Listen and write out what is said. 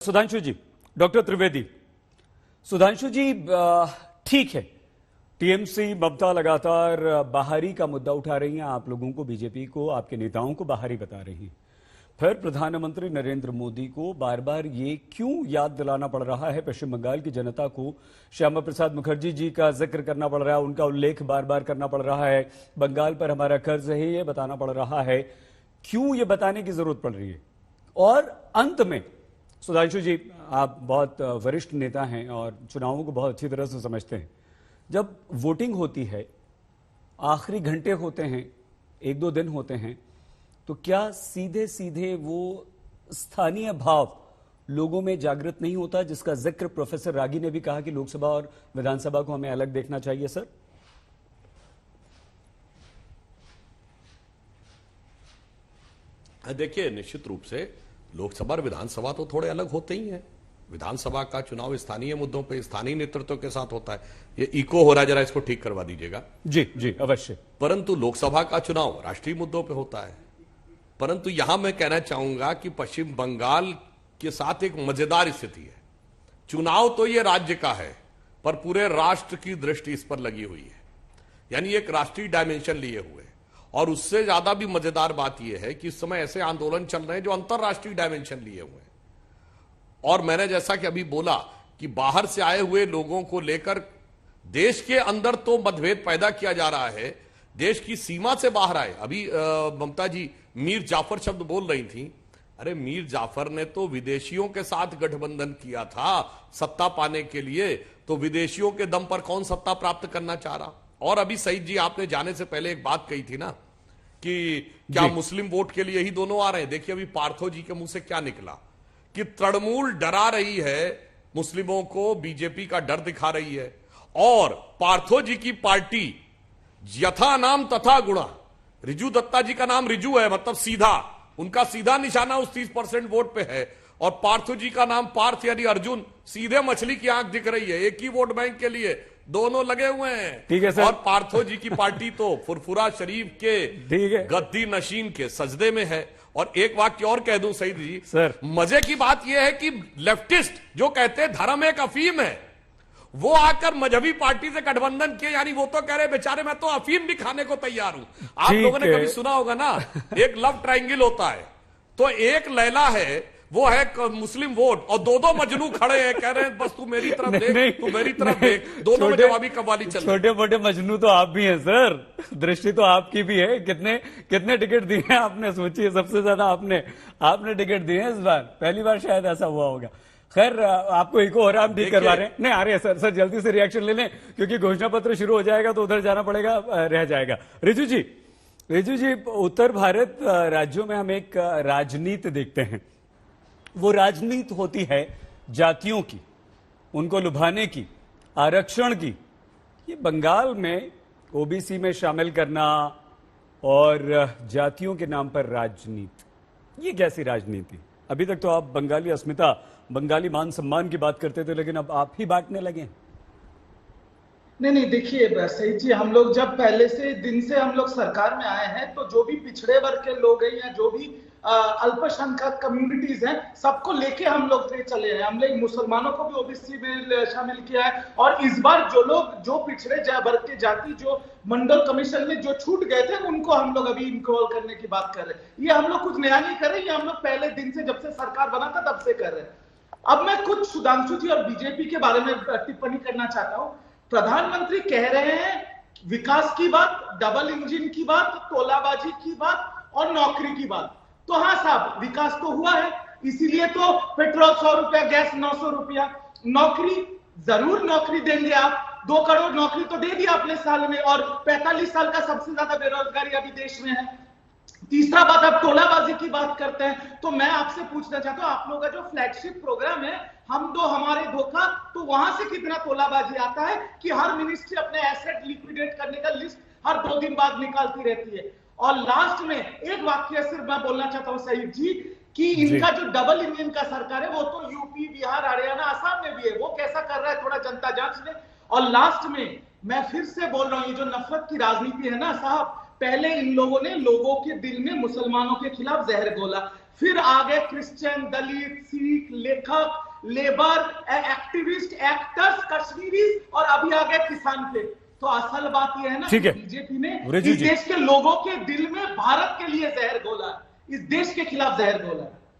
सुधांशु जी, doctor Trivedi, Sudhanshu जी, ठीक है, TMC ममता लगातार बाहरी का मुद्दा उठा रही हैं, आप लोगों को, बीजेपी को, आपके नेताओं को बाहरी बता रही हैं। फिर प्रधानमंत्री नरेंद्र मोदी को बार बार ये क्यों याद दिलाना पड़ रहा है, पश्चिम बंगाल की जनता को श्यामा प्रसाद मुखर्जी जी का जिक्र करना पड़ रहा है, उनका उल्लेख बार बार करना पड़ रहा है, बंगाल पर हमारा कर्ज है ये बताना पड़ रहा है, क्यों ये बताने की जरूरत पड़ रही है? और अंत में सुधांशु जी, आप बहुत वरिष्ठ नेता हैं और चुनावों को बहुत अच्छी तरह से समझते हैं। जब वोटिंग होती है, आखिरी घंटे होते हैं, एक दो दिन होते हैं, तो क्या सीधे सीधे वो स्थानीय भाव लोगों में जागृत नहीं होता, जिसका जिक्र प्रोफेसर रागी ने भी कहा कि लोकसभा और विधानसभा को हमें अलग देखना चाहिए? सर, देखिए, निश्चित रूप से लोकसभा और विधानसभा तो थोड़े अलग होते ही हैं। विधानसभा का चुनाव स्थानीय मुद्दों पे स्थानीय नेतृत्व के साथ होता है। ये इको हो रहा है, जरा इसको ठीक करवा दीजिएगा। जी जी, अवश्य। परंतु लोकसभा का चुनाव राष्ट्रीय मुद्दों पे होता है। परंतु यहां मैं कहना चाहूंगा कि पश्चिम बंगाल के साथ एक मजेदार स्थिति है। चुनाव तो ये राज्य का है, पर पूरे राष्ट्र की दृष्टि इस पर लगी हुई है, यानी एक राष्ट्रीय डायमेंशन लिए हुए। और उससे ज्यादा भी मजेदार बात यह है कि इस समय ऐसे आंदोलन चल रहे हैं जो अंतरराष्ट्रीय डायमेंशन लिए हुए हैं। और मैंने जैसा कि अभी बोला कि बाहर से आए हुए लोगों को लेकर देश के अंदर तो मतभेद पैदा किया जा रहा है, देश की सीमा से बाहर आए। अभी ममता जी मीर जाफर शब्द बोल रही थी। अरे, मीर जाफर ने तो विदेशियों के साथ गठबंधन किया था सत्ता पाने के लिए, तो विदेशियों के दम पर कौन सत्ता प्राप्त करना चाह रहा? और अभी सईद जी, आपने जाने से पहले एक बात कही थी ना कि क्या मुस्लिम वोट के लिए ही दोनों आ रहे हैं। देखिए, अभी पार्थो जी के मुंह से क्या निकला कि तृणमूल डरा रही है मुस्लिमों को, बीजेपी का डर दिखा रही है। और पार्थो जी की पार्टी यथा नाम तथा गुणा, रिजू दत्ता जी का नाम रिजू है, मतलब सीधा, उनका सीधा निशाना उस 30% वोट पे है। और पार्थो जी का नाम पार्थ यानी अर्जुन, सीधे मछली की आंख दिख रही है। एक ही वोट बैंक के लिए दोनों लगे हुए हैं। ठीक है सर। और पार्थो जी की पार्टी तो फुरफुरा शरीफ के गद्दी नशीन के सजदे में है। और एक वाक्य और कह दूं सईद जी सर, मजे की बात यह है कि लेफ्टिस्ट जो कहते हैं धर्म एक अफीम है, वो आकर मजहबी पार्टी से गठबंधन किए, यानी वो तो कह रहे बेचारे मैं तो अफीम भी खाने को तैयार हूं। आप लोगों ने कभी सुना होगा ना, एक लव ट्रायंगल होता है, तो एक लैला है, वो है मुस्लिम वोट, और दो दो मजनू खड़े हैं, कह रहे हैं बस तू मेरी तरफ देख, तू मेरी तरफ देख, दोनों में जवाबी कव्वाली चल रही है। छोटे मोटे मजनू तो आप भी हैं सर, दृष्टि तो आपकी भी है। कितने टिकट दिए हैं आपने? सोचिए, सबसे ज्यादा आपने टिकट दिए हैं इस बार, पहली बार शायद ऐसा हुआ होगा। खैर, आपको इको हो रहा है, हम ठीक करवा रहे हैं। नहीं आ रहे हैं सर, जल्दी से रिएक्शन ले लें, क्योंकि घोषणा पत्र शुरू हो जाएगा तो उधर जाना पड़ेगा, रह जाएगा। रिजू जी, उत्तर भारत राज्यों में हम एक राजनीति देखते हैं। वो राजनीति होती है जातियों की, उनको लुभाने की, आरक्षण की। ये बंगाल में ओबीसी में शामिल करना और जातियों के नाम पर राजनीति, ये कैसी राजनीति? अभी तक तो आप बंगाली अस्मिता, बंगाली मान सम्मान की बात करते थे, लेकिन अब आप ही बांटने लगे। नहीं, देखिए सही जी, हम लोग जब पहले से दिन से हम लोग सरकार में आए हैं, तो जो भी पिछड़े वर्ग के लोग हैं या जो भी अल्पसंख्यक कम्युनिटीज हैं, सबको लेके हम लोग चले हैं। हमने मुसलमानों को भी ओबीसी में शामिल किया है। और इस बार जो पिछड़े वर्ग के जाति जो मंडल कमीशन में जो छूट गए थे, उनको हम लोग अभी इन्वॉल्व करने की बात कर रहे हैं। ये हम लोग कुछ नया नहीं कर रहे, ये हम लोग पहले दिन से, जब से सरकार बना था तब से कर रहे हैं। अब मैं कुछ सुधांशु जी और बीजेपी के बारे में टिप्पणी करना चाहता हूं। प्रधानमंत्री कह रहे हैं विकास की बात, डबल इंजन की बात, तोलाबाजी की बात और नौकरी की बात। तो हाँ साहब, विकास तो हुआ है, इसीलिए तो पेट्रोल 100 रुपया, गैस 900 रुपया। नौकरी, जरूर नौकरी देंगे आप, 2 करोड़ नौकरी तो दे दी आपने साल में, और 45 साल का सबसे ज्यादा बेरोजगारी अभी देश में है। तीसरा बात, आप तोलाबाजी की बात करते हैं, तो मैं आपसे पूछना चाहता हूं, आप लोगों का जो फ्लैगशिप प्रोग्राम है हम दो हमारे धोखा, तो वहां से कितना तोलाबाजी आता है कि हर मिनिस्ट्री अपने एसेट लिक्विडेट करने का लिस्ट हर 2 दिन बाद निकालती रहती है। और लास्ट में एक वाक्य सिर्फ मैं बोलना चाहता हूं सईद जी, कि इनका जो डबल इंजन का सरकार है, वो तो यूपी, बिहार, हरियाणा, असम में भी है, वो कैसा कर रहा है थोड़ा जनता जांच ले। और लास्ट में मैं फिर से बोल रहा हूं, ये जो नफरत की राजनीति है ना साहब, पहले इन लोगों ने लोगों के दिल में मुसलमानों के खिलाफ जहर घोला, फिर आ गए क्रिश्चियन, दलित, सिख, लेखक, लेबर, एक्टिविस्ट, एक्टर्स, कश्मीरी, और अभी आ गए किसान पे। तो असल बात यह है ना, ठीक है, बीजेपी ने रिजू इस जी। देश के लोगों के दिल में भारत के लिए जहर घोला, इस देश के खिलाफ जहर घोला।